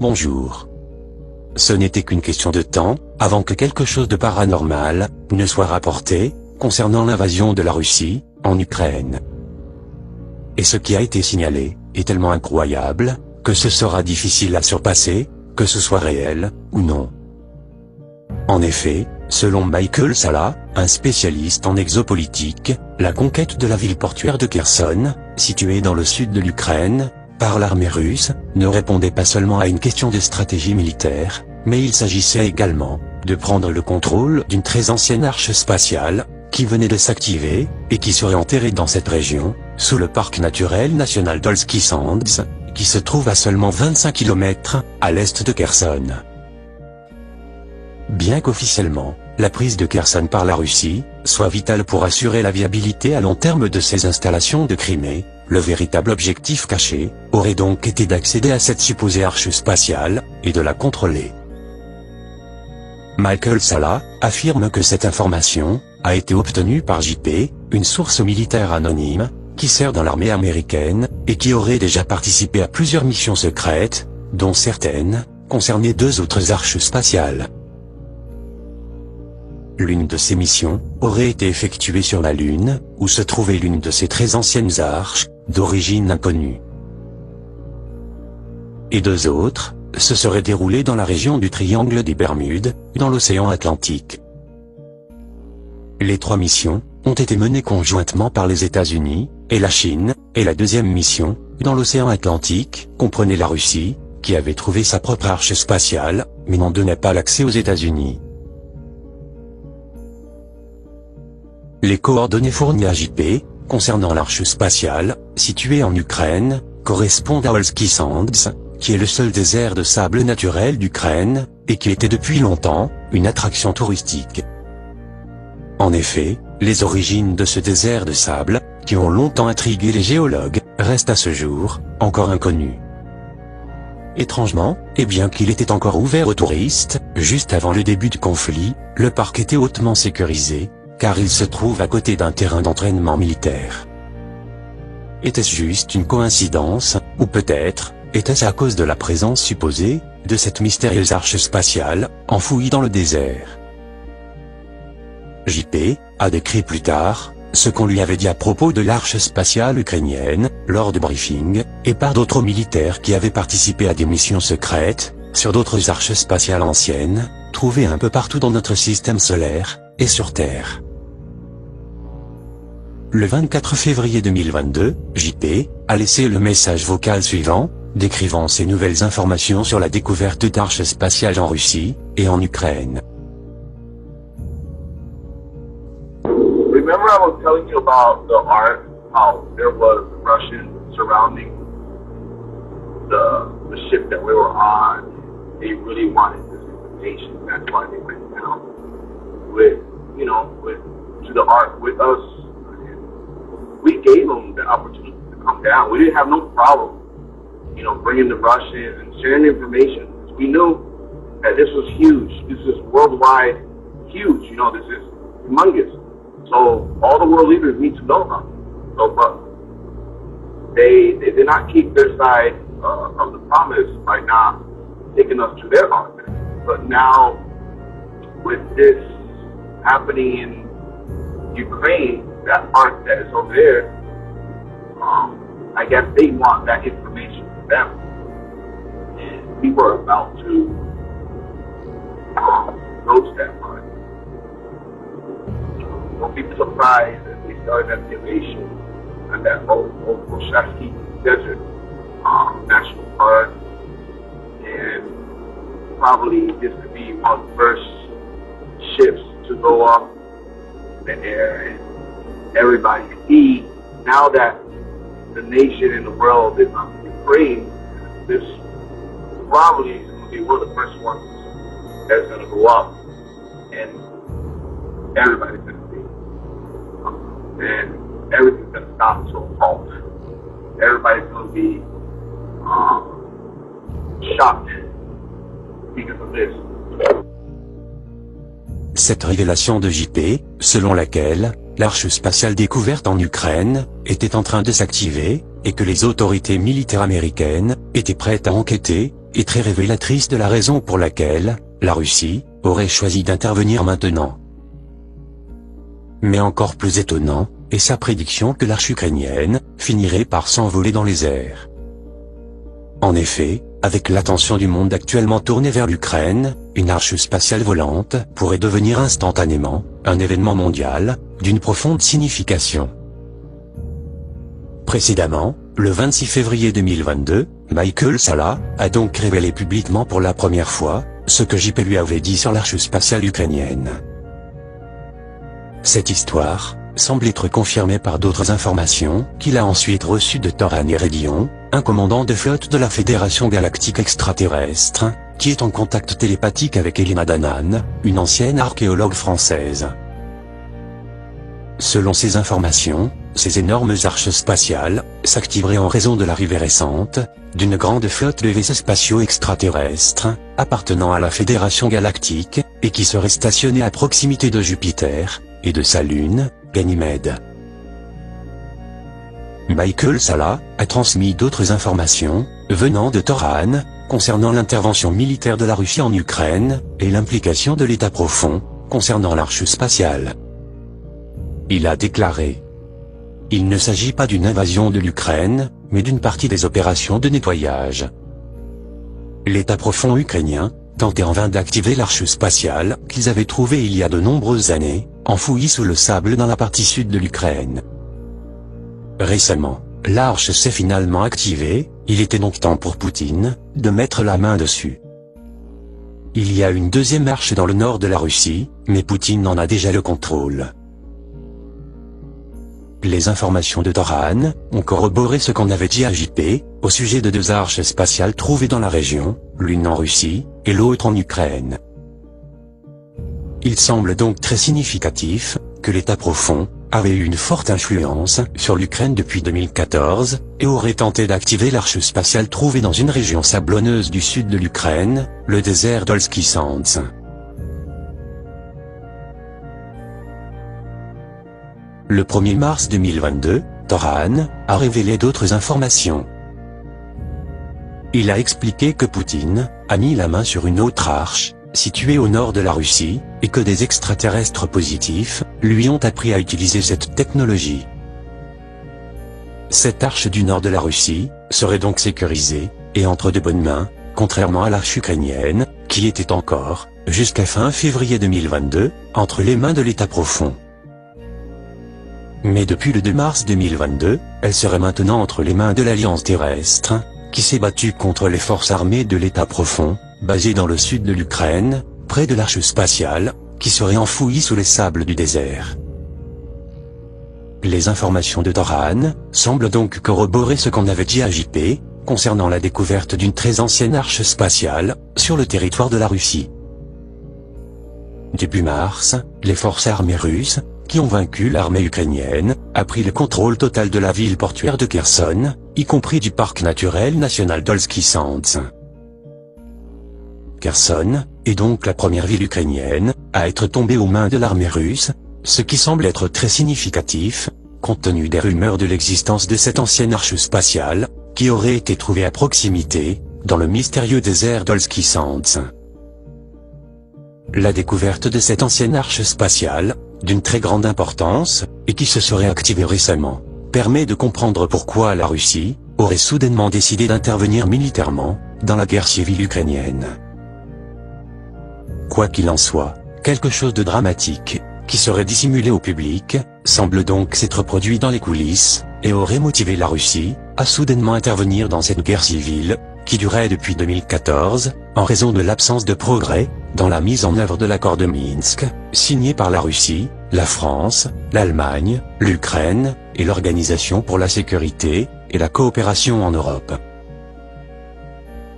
bonjour. Ce n'était qu'une question de temps, avant que quelque chose de paranormal ne soit rapporté, concernant l'invasion de la Russie, en Ukraine. Et ce qui a été signalé, est tellement incroyable, que ce sera difficile à surpasser, que ce soit réel, ou non. En effet, selon Michael Salla, un spécialiste en exopolitique, la conquête de la ville portuaire de Kherson, située dans le sud de l'Ukraine, par l'armée russe, ne répondait pas seulement à une question de stratégie militaire, mais il s'agissait également de prendre le contrôle d'une très ancienne arche spatiale, qui venait de s'activer, et qui serait enterrée dans cette région, sous le parc naturel national d'Olski Sands, qui se trouve à seulement 25 km, à l'est de Kherson. Bien qu'officiellement, la prise de Kherson par la Russie, soit vitale pour assurer la viabilité à long terme de ces installations de Crimée, le véritable objectif caché, aurait donc été d'accéder à cette supposée arche spatiale, et de la contrôler. Michael Salla affirme que cette information a été obtenue par JP, une source militaire anonyme, qui sert dans l'armée américaine, et qui aurait déjà participé à plusieurs missions secrètes, dont certaines concernaient 2 autres arches spatiales. L'une de ces missions aurait été effectuée sur la Lune, où se trouvait l'une de ces très anciennes arches, d'origine inconnue. Et 2 autres se seraient déroulées dans la région du Triangle des Bermudes, dans l'océan Atlantique. Les 3 missions ont été menées conjointement par les États-Unis et la Chine, et la deuxième mission, dans l'océan Atlantique, comprenait la Russie, qui avait trouvé sa propre arche spatiale, mais n'en donnait pas l'accès aux États-Unis. Les coordonnées fournies à JP, concernant l'arche spatiale, située en Ukraine, correspondent à Olski Sands, qui est le seul désert de sable naturel d'Ukraine, et qui était depuis longtemps une attraction touristique. En effet, les origines de ce désert de sable, qui ont longtemps intrigué les géologues, restent à ce jour encore inconnues. Étrangement, et bien qu'il était encore ouvert aux touristes, juste avant le début du conflit, le parc était hautement sécurisé, car il se trouve à côté d'un terrain d'entraînement militaire. Était-ce juste une coïncidence, ou peut-être, était-ce à cause de la présence supposée de cette mystérieuse arche spatiale, enfouie dans le désert? JP a décrit plus tard ce qu'on lui avait dit à propos de l'arche spatiale ukrainienne, lors de briefings, et par d'autres militaires qui avaient participé à des missions secrètes, sur d'autres arches spatiales anciennes, trouvées un peu partout dans notre système solaire, et sur Terre. Le 24 février 2022, JP a laissé le message vocal suivant, décrivant ces nouvelles informations sur la découverte d'arches spatiales en Russie, et en Ukraine. Remember I was telling you about the art, how there was Russians surrounding the ship that we were on. They really wanted this information. That's why they went down to the art with us. We gave them the opportunity to come down. We didn't have no problem, bringing the Russians and sharing information. We knew that this was huge. This is worldwide huge. This is humongous. So all the world leaders need to know about it. So, but they did not keep their side of the promise by not taking us to their art. But now, with this happening in Ukraine, that art that is over there, I guess they want that information for them. And we were about to roast that art. Don't be surprised that they started excavation in that old Koshevsky Desert National Park. And probably this could be one of the first ships to go up in the air, and everybody see now that the nation and the world is on Ukraine, this probably is going to be one of the first ones that's going to go up, and everybody's going to see. And everything's going to stop to a halt. Everybody's going to be shocked because of this. Cette révélation de JP, selon laquelle l'arche spatiale découverte en Ukraine était en train de s'activer, et que les autorités militaires américaines étaient prêtes à enquêter, est très révélatrice de la raison pour laquelle la Russie aurait choisi d'intervenir maintenant. Mais encore plus étonnant est sa prédiction que l'arche ukrainienne finirait par s'envoler dans les airs. En effet, avec l'attention du monde actuellement tournée vers l'Ukraine, une arche spatiale volante pourrait devenir instantanément un événement mondial d'une profonde signification. Précédemment, le 26 février 2022, Michael Salla a donc révélé publiquement pour la première fois ce que JP lui avait dit sur l'arche spatiale ukrainienne. Cette histoire semble être confirmée par d'autres informations qu'il a ensuite reçues de Toran Eregion, un commandant de flotte de la Fédération Galactique Extraterrestre, qui est en contact télépathique avec Elena Danan, une ancienne archéologue française. Selon ces informations, ces énormes arches spatiales s'activeraient en raison de l'arrivée récente d'une grande flotte de vaisseaux spatiaux extraterrestres appartenant à la Fédération Galactique et qui seraient stationnés à proximité de Jupiter et de sa lune, Ganymède. Michael Salla a transmis d'autres informations venant de Toran concernant l'intervention militaire de la Russie en Ukraine et l'implication de l'État profond concernant l'arche spatiale. Il a déclaré: il ne s'agit pas d'une invasion de l'Ukraine, mais d'une partie des opérations de nettoyage. L'État profond ukrainien tentait en vain d'activer l'arche spatiale qu'ils avaient trouvée il y a de nombreuses années, enfouie sous le sable dans la partie sud de l'Ukraine. Récemment, l'arche s'est finalement activée, il était donc temps pour Poutine de mettre la main dessus. Il y a une deuxième arche dans le nord de la Russie, mais Poutine en a déjà le contrôle. Les informations de Toran ont corroboré ce qu'on avait dit à JP, au sujet de deux arches spatiales trouvées dans la région, l'une en Russie, et l'autre en Ukraine. Il semble donc très significatif que l'État profond avait eu une forte influence sur l'Ukraine depuis 2014, et aurait tenté d'activer l'arche spatiale trouvée dans une région sablonneuse du sud de l'Ukraine, le désert d'Olski Sands. Le 1er mars 2022, Toran a révélé d'autres informations. Il a expliqué que Poutine a mis la main sur une autre arche, située au nord de la Russie, et que des extraterrestres positifs lui ont appris à utiliser cette technologie. Cette arche du nord de la Russie serait donc sécurisée, et entre de bonnes mains, contrairement à l'arche ukrainienne, qui était encore, jusqu'à fin février 2022, entre les mains de l'État profond. Mais depuis le 2 mars 2022, elle serait maintenant entre les mains de l'Alliance terrestre, qui s'est battue contre les forces armées de l'État profond, basées dans le sud de l'Ukraine, près de l'arche spatiale, qui serait enfouie sous les sables du désert. Les informations de Toran semblent donc corroborer ce qu'on avait dit à JP, concernant la découverte d'une très ancienne arche spatiale, sur le territoire de la Russie. Début mars, les forces armées russes, qui ont vaincu l'armée ukrainienne, a pris le contrôle total de la ville portuaire de Kherson, y compris du parc naturel national d'Olski Sands. Kherson est donc la première ville ukrainienne à être tombée aux mains de l'armée russe, ce qui semble être très significatif, compte tenu des rumeurs de l'existence de cette ancienne arche spatiale, qui aurait été trouvée à proximité, dans le mystérieux désert d'Olski Sands. La découverte de cette ancienne arche spatiale, d'une très grande importance, et qui se serait activée récemment, permet de comprendre pourquoi la Russie aurait soudainement décidé d'intervenir militairement dans la guerre civile ukrainienne. Quoi qu'il en soit, quelque chose de dramatique, qui serait dissimulé au public, semble donc s'être produit dans les coulisses, et aurait motivé la Russie à soudainement intervenir dans cette guerre civile, qui durait depuis 2014, en raison de l'absence de progrès dans la mise en œuvre de l'accord de Minsk, signé par la Russie, la France, l'Allemagne, l'Ukraine, et l'Organisation pour la sécurité et la coopération en Europe.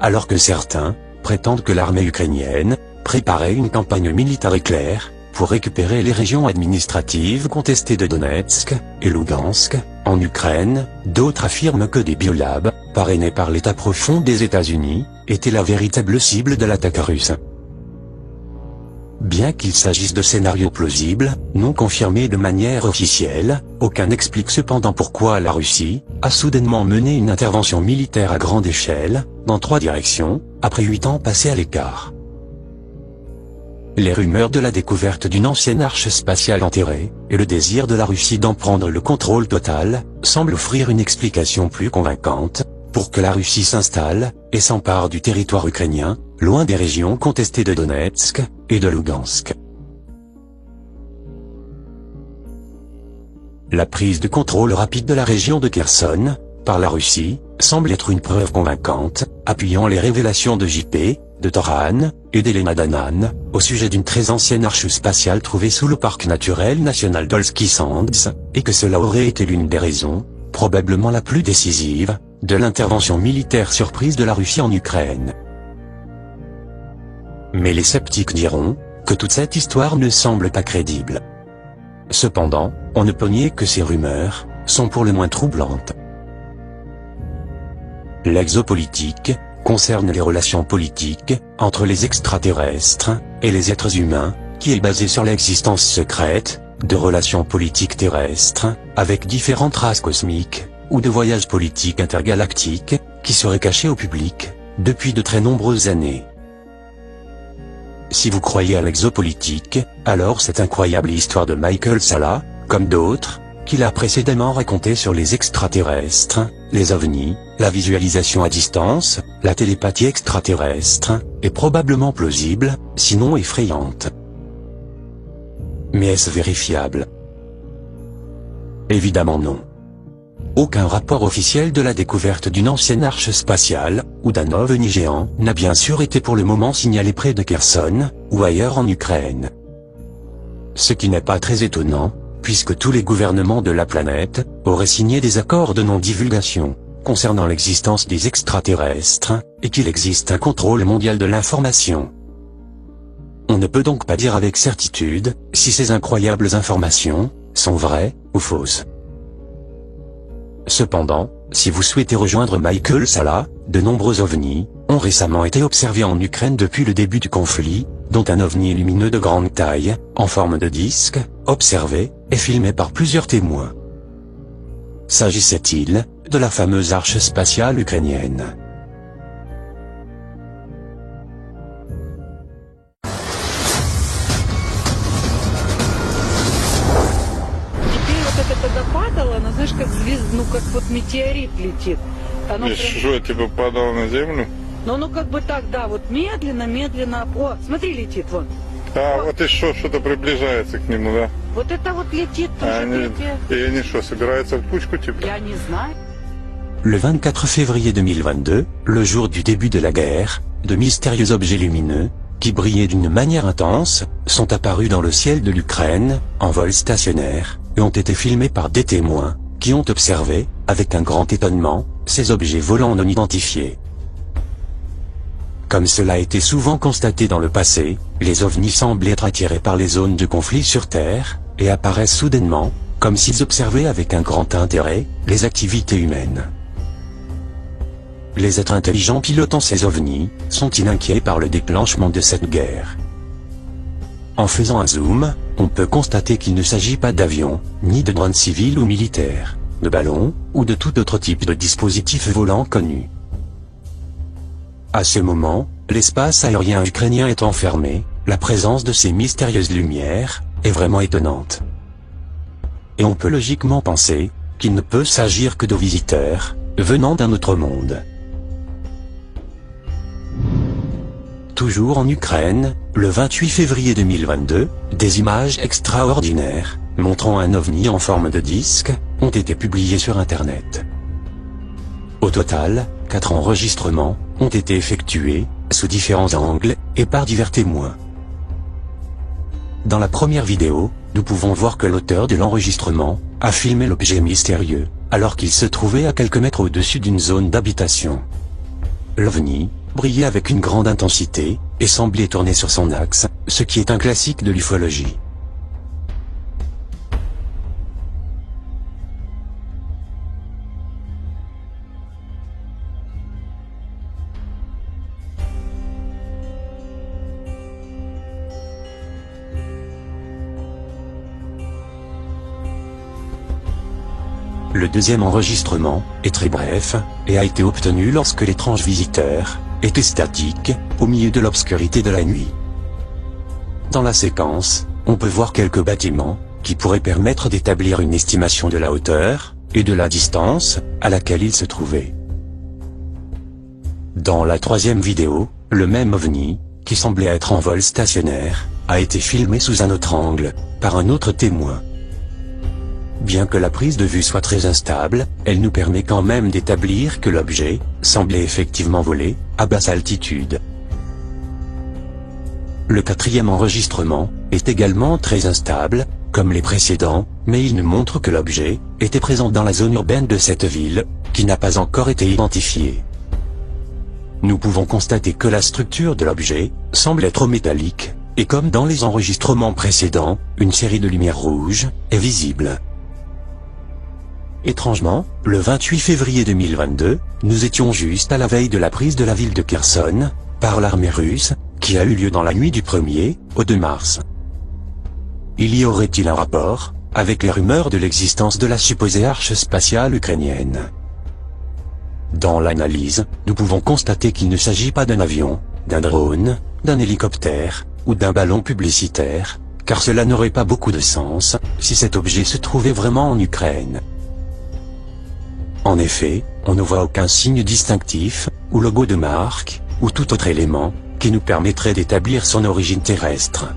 Alors que certains prétendent que l'armée ukrainienne préparait une campagne militaire éclair pour récupérer les régions administratives contestées de Donetsk et Lugansk, en Ukraine, d'autres affirment que des biolabs, parrainés par l'État profond des États-Unis, étaient la véritable cible de l'attaque russe. Bien qu'il s'agisse de scénarios plausibles, non confirmés de manière officielle, aucun n'explique cependant pourquoi la Russie a soudainement mené une intervention militaire à grande échelle, dans 3 directions, après 8 ans passés à l'écart. Les rumeurs de la découverte d'une ancienne arche spatiale enterrée, et le désir de la Russie d'en prendre le contrôle total, semblent offrir une explication plus convaincante, pour que la Russie s'installe, et s'empare du territoire ukrainien, loin des régions contestées de Donetsk, et de Lugansk. La prise de contrôle rapide de la région de Kherson, par la Russie, semble être une preuve convaincante, appuyant les révélations de JP, de Toran, et d'Elena Danan, au sujet d'une très ancienne arche spatiale trouvée sous le parc naturel national d'Olski Sands, et que cela aurait été l'une des raisons, probablement la plus décisive, de l'intervention militaire surprise de la Russie en Ukraine. Mais les sceptiques diront, que toute cette histoire ne semble pas crédible. Cependant, on ne peut nier que ces rumeurs, sont pour le moins troublantes. L'exopolitique concerne les relations politiques entre les extraterrestres et les êtres humains, qui est basée sur l'existence secrète de relations politiques terrestres avec différentes races cosmiques, ou de voyages politiques intergalactiques qui seraient cachés au public depuis de très nombreuses années. Si vous croyez à l'exopolitique, alors cette incroyable histoire de Michael Salla, comme d'autres, qu'il a précédemment raconté sur les extraterrestres, les ovnis, la visualisation à distance, la télépathie extraterrestre, est probablement plausible, sinon effrayante. Mais est-ce vérifiable? Évidemment non. Aucun rapport officiel de la découverte d'une ancienne arche spatiale, ou d'un ovni géant, n'a bien sûr été pour le moment signalé près de Kherson, ou ailleurs en Ukraine. Ce qui n'est pas très étonnant, puisque tous les gouvernements de la planète auraient signé des accords de non-divulgation concernant l'existence des extraterrestres, et qu'il existe un contrôle mondial de l'information. On ne peut donc pas dire avec certitude si ces incroyables informations sont vraies ou fausses. Cependant, si vous souhaitez rejoindre Michael Salla, de nombreux ovnis ont récemment été observés en Ukraine depuis le début du conflit, dont un ovni lumineux de grande taille, en forme de disque, observé et filmé par plusieurs témoins. S'agissait-il de la fameuse arche spatiale ukrainienne? Когда падало, оно, знаешь, как звезд, ну как вот метеорит летит. Оно И прям... что, типа падало на землю? Но оно как бы так, да, вот медленно, медленно. О, смотри, летит вон. А, вот и что-то приближается к нему, да? Вот это вот летит тоже. И они что, собираются в кучку, типа? Я не знаю. Le 24 février 2022, le jour du début de la guerre, de mystérieux objets lumineux, qui brillaient d'une manière intense, sont apparus dans le ciel de l'Ukraine, en vol stationnaire, et ont été filmés par des témoins, qui ont observé, avec un grand étonnement, ces objets volants non identifiés. Comme cela a été souvent constaté dans le passé, les ovnis semblent être attirés par les zones de conflit sur Terre, et apparaissent soudainement, comme s'ils observaient avec un grand intérêt, les activités humaines. Les êtres intelligents pilotant ces ovnis, sont-ils inquiets par le déclenchement de cette guerre? En faisant un zoom, on peut constater qu'il ne s'agit pas d'avions, ni de drones civils ou militaires, de ballons, ou de tout autre type de dispositif volant connu. À ce moment, l'espace aérien ukrainien est enfermé, la présence de ces mystérieuses lumières est vraiment étonnante. Et on peut logiquement penser qu'il ne peut s'agir que de visiteurs venant d'un autre monde. Toujours en Ukraine, le 28 février 2022, des images extraordinaires, montrant un ovni en forme de disque, ont été publiées sur Internet. Au total, 4 enregistrements ont été effectués, sous différents angles, et par divers témoins. Dans la première vidéo, nous pouvons voir que l'auteur de l'enregistrement a filmé l'objet mystérieux, alors qu'il se trouvait à quelques mètres au-dessus d'une zone d'habitation. L'OVNI brillait avec une grande intensité, et semblait tourner sur son axe, ce qui est un classique de l'ufologie. Le deuxième enregistrement est très bref, et a été obtenu lorsque l'étrange visiteur était statique, au milieu de l'obscurité de la nuit. Dans la séquence, on peut voir quelques bâtiments, qui pourraient permettre d'établir une estimation de la hauteur, et de la distance, à laquelle ils se trouvaient. Dans la troisième vidéo, le même ovni, qui semblait être en vol stationnaire, a été filmé sous un autre angle, par un autre témoin. Bien que la prise de vue soit très instable, elle nous permet quand même d'établir que l'objet semblait effectivement voler, à basse altitude. Le quatrième enregistrement est également très instable, comme les précédents, mais il nous montre que l'objet était présent dans la zone urbaine de cette ville, qui n'a pas encore été identifiée. Nous pouvons constater que la structure de l'objet semble être métallique, et comme dans les enregistrements précédents, une série de lumières rouges est visible. Étrangement, le 28 février 2022, nous étions juste à la veille de la prise de la ville de Kherson, par l'armée russe, qui a eu lieu dans la nuit du 1er au 2 mars. Il y aurait-il un rapport avec les rumeurs de l'existence de la supposée arche spatiale ukrainienne? Dans l'analyse, nous pouvons constater qu'il ne s'agit pas d'un avion, d'un drone, d'un hélicoptère, ou d'un ballon publicitaire, car cela n'aurait pas beaucoup de sens, si cet objet se trouvait vraiment en Ukraine. En effet, on ne voit aucun signe distinctif, ou logo de marque, ou tout autre élément, qui nous permettrait d'établir son origine terrestre.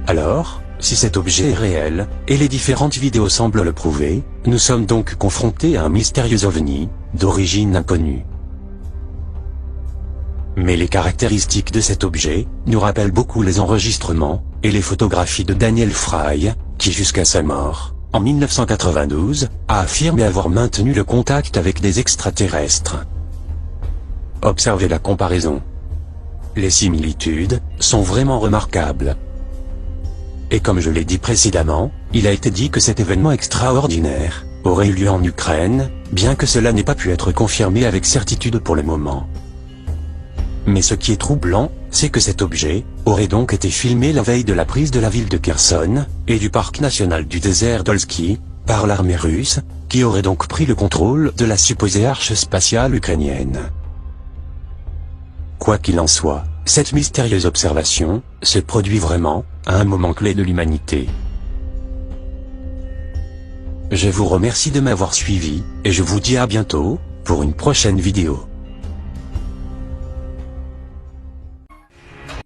Alors, si cet objet est réel, et les différentes vidéos semblent le prouver, nous sommes donc confrontés à un mystérieux ovni, d'origine inconnue. Mais les caractéristiques de cet objet nous rappellent beaucoup les enregistrements et les photographies de Daniel Fry, qui jusqu'à sa mort, en 1992, a affirmé avoir maintenu le contact avec des extraterrestres. Observez la comparaison. Les similitudes sont vraiment remarquables. Et comme je l'ai dit précédemment, il a été dit que cet événement extraordinaire aurait eu lieu en Ukraine, bien que cela n'ait pas pu être confirmé avec certitude pour le moment. Mais ce qui est troublant, c'est que cet objet aurait donc été filmé la veille de la prise de la ville de Kherson, et du parc national du désert d'Olski, par l'armée russe, qui aurait donc pris le contrôle de la supposée arche spatiale ukrainienne. Quoi qu'il en soit, cette mystérieuse observation se produit vraiment à un moment clé de l'humanité. Je vous remercie de m'avoir suivi, et je vous dis à bientôt, pour une prochaine vidéo.